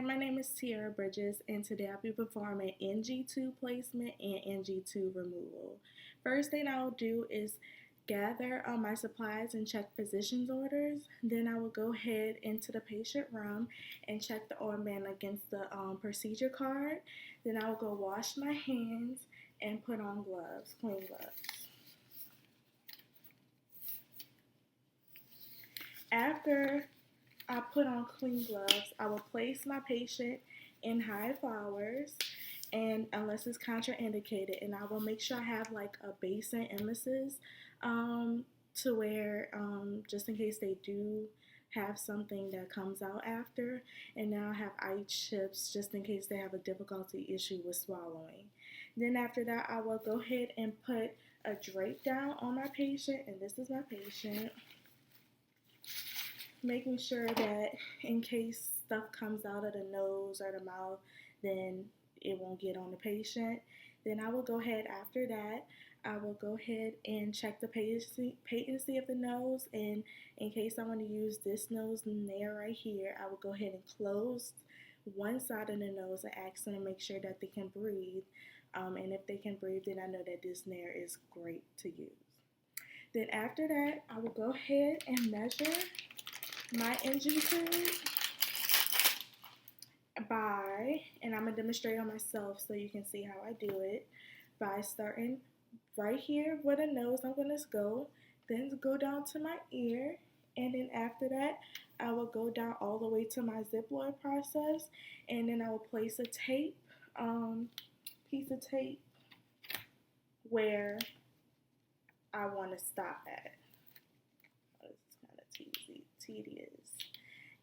my name is Tiara Bridges, and today I'll be performing NG2 placement and NG2 removal. First thing I will do is gather my supplies and check physician's orders. Then I will go ahead into the patient room and check the armband against the procedure card. Then I will go wash my hands and put on gloves, clean gloves. After I put on clean gloves, I will place my patient in high flowers, and unless it's contraindicated, and I will make sure I have like a basin emesis to where just in case they do have something that comes out after, and now I have ice chips just in case they have a difficulty issue with swallowing. Then after that, I will go ahead and put a drape down on my patient, and this is my patient, making sure that in case stuff comes out of the nose or the mouth, then it won't get on the patient. Then I will go ahead after that, I will go ahead and check the patency of the nose, and in case I want to use this nose nair right here, I will go ahead and close one side of the nose and ask them to make sure that they can breathe. And if they can breathe, then I know that this nair is great to use. Then after that, I will go ahead and measure my NG2 and I'm going to demonstrate on myself so you can see how I do it, by starting right here where the nose I'm going to go, then go down to my ear, and then after that, I will go down all the way to my Ziploc process, and then I will place a piece of tape where I want to stop at. This is kind of tedious.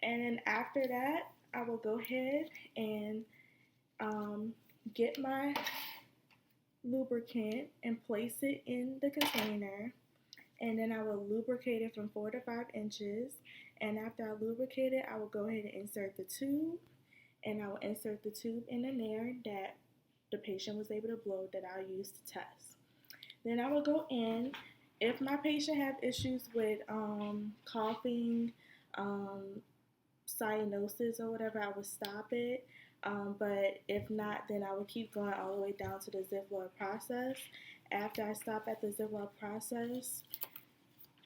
And then after that, I will go ahead and get my lubricant and place it in the container, and then I will lubricate it from 4 to 5 inches. And after I lubricate it, I will go ahead and insert the tube, and I will insert the tube in the nair that the patient was able to blow that I'll use to test. Then I will go in. If my patient has issues with coughing, cyanosis or whatever, I would stop it. But if not, then I would keep going all the way down to the Ziploc process. After I stop at the Ziploc process,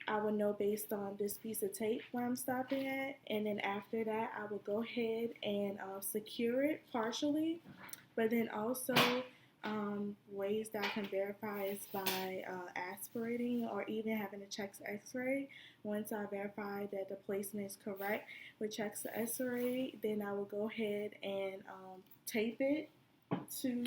I will know based on this piece of tape where I'm stopping at. And then after that, I will go ahead and secure it partially. But then also, ways that I can verify is by aspirating or even having a chest x-ray. Once I verify that the placement is correct with chest x-ray, then I will go ahead and tape it to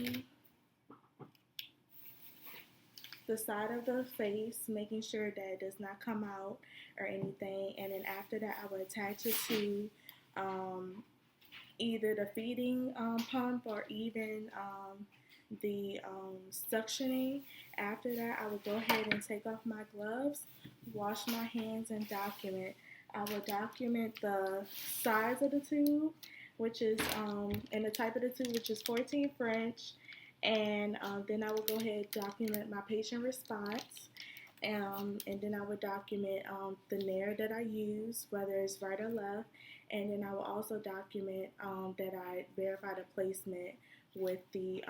the side of the face, making sure that it does not come out or anything. And then after that, I will attach it to either the feeding pump or even the suctioning. After that, I will go ahead and take off my gloves, wash my hands, and document. I will document the size of the tube, which is, and the type of the tube, which is 14 French, and then I will go ahead and document my patient response, and then I will document the nair that I use, whether it's right or left, and then I will also document that I verify the placement with the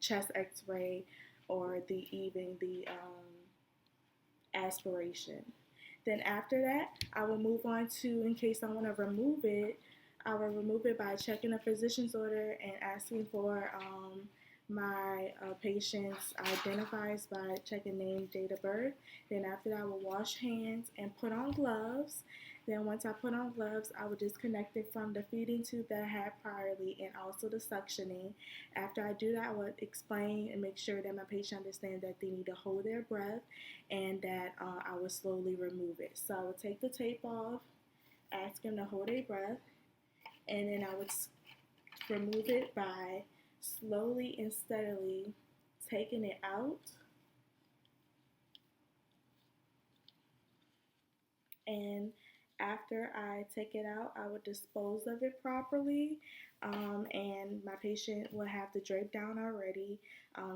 chest x-ray or even the aspiration. Then after that, I will move on to, in case I want to remove it, I will remove it by checking a physician's order and asking for my patient's identifiers by checking name, date of birth. Then after that, I will wash hands and put on gloves. Then once I put on gloves, I will disconnect it from the feeding tube that I had priorly and also the suctioning. After I do that, I will explain and make sure that my patient understands that they need to hold their breath, and that I will slowly remove it. So I will take the tape off, ask them to hold their breath, and then I would remove it by slowly and steadily taking it out. And after I take it out, I would dispose of it properly, and my patient will have the drape down already,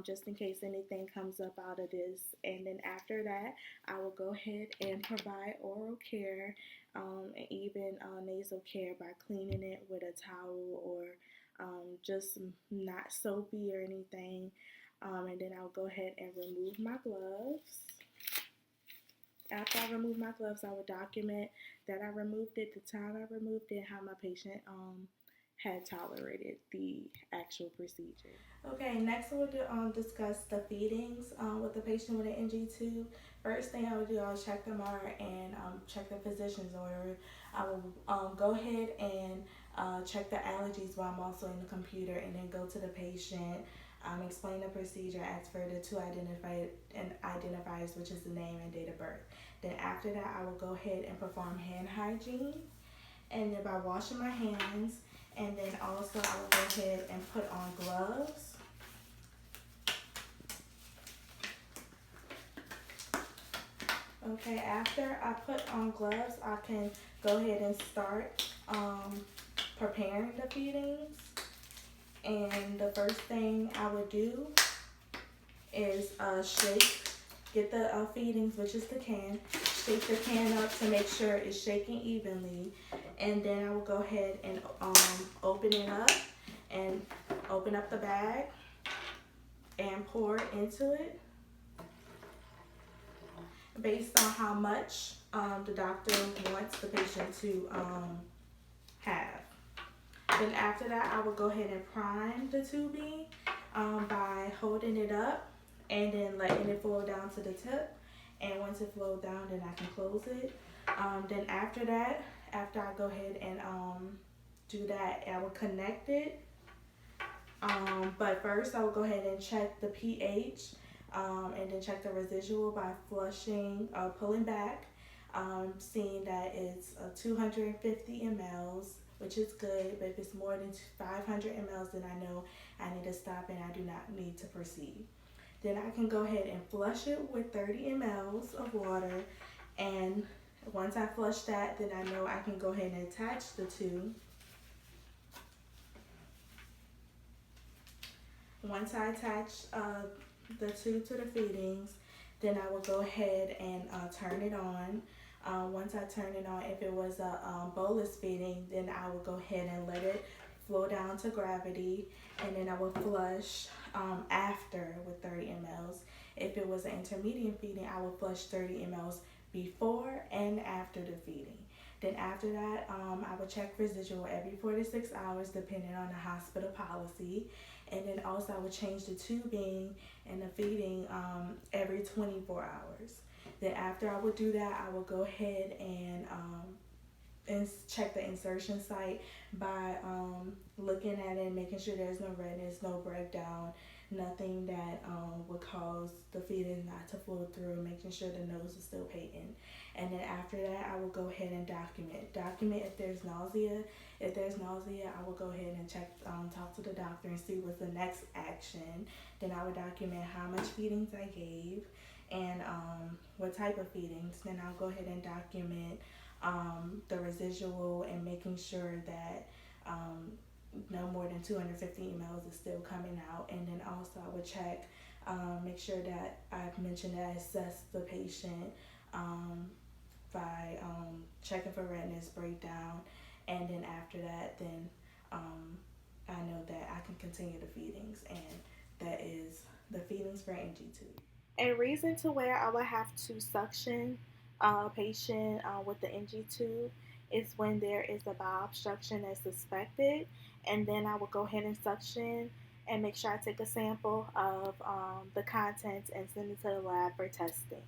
just in case anything comes up out of this. And then after that, I will go ahead and provide oral care, and even nasal care by cleaning it with a towel or just not soapy or anything. And then I'll go ahead and remove my gloves. After I remove my gloves, I will document that I removed it, the time I removed it, how my patient had tolerated the actual procedure. Okay, next we'll discuss the feedings with the patient with an NG tube. First thing I would do, I'll check them out and check the physician's order. I will go ahead and check the allergies while I'm also in the computer, and then go to the patient, explain the procedure, ask for the two identifiers, which is the name and date of birth. Then after that, I will go ahead and perform hand hygiene, and then by washing my hands, and then also I will go ahead and put on gloves. Okay, after I put on gloves, I can go ahead and start preparing the feedings. And the first thing I would do is get the feedings, which is the can, shake the can up to make sure it's shaking evenly. And then I will go ahead and open it up and open up the bag and pour it into it based on how much the doctor wants the patient to have. Then after that, I will go ahead and prime the tubing by holding it up and then letting it flow down to the tip. And once it flows down, then I can close it. Then after that, after I go ahead and do that, I will connect it. But first, I will go ahead and check the pH and then check the residual by flushing, pulling back, seeing that it's 250 mLs, which is good. But if it's more than 500 mLs, then I know I need to stop and I do not need to proceed. Then I can go ahead and flush it with 30 mLs of water, and once I flush that, then I know I can go ahead and attach the two. Once I attach the two to the feedings, then I will go ahead and turn it on. Once I turn it on, if it was a bolus feeding, then I will go ahead and let it flow down to gravity, and then I will flush after with 30 mLs. If it was an intermediate feeding, I will flush 30 mLs before and after the feeding. Then after that, I would check residual every 4 to 6 hours depending on the hospital policy. And then also I would change the tubing and the feeding every 24 hours. Then after I would do that, I would go ahead and check the insertion site by looking at it, making sure there's no redness, no breakdown, nothing that would cause the feeding not to flow through, making sure the nose is still patent. And then after that, I will go ahead and document if there's nausea. If there's nausea, I will go ahead and talk to the doctor and see what's the next action. Then I would document how much feedings I gave and what type of feedings. Then I'll go ahead and document the residual and making sure that no more than 250 mLs is still coming out. And then also I would check, make sure that I've mentioned that I assess the patient by checking for redness, breakdown, and then after that, then I know that I can continue the feedings, and that is the feedings for NG tube. A reason to where I would have to suction a patient with the NG tube is when there is a bowel obstruction that's suspected, and then I will go ahead and suction and make sure I take a sample of the contents and send it to the lab for testing.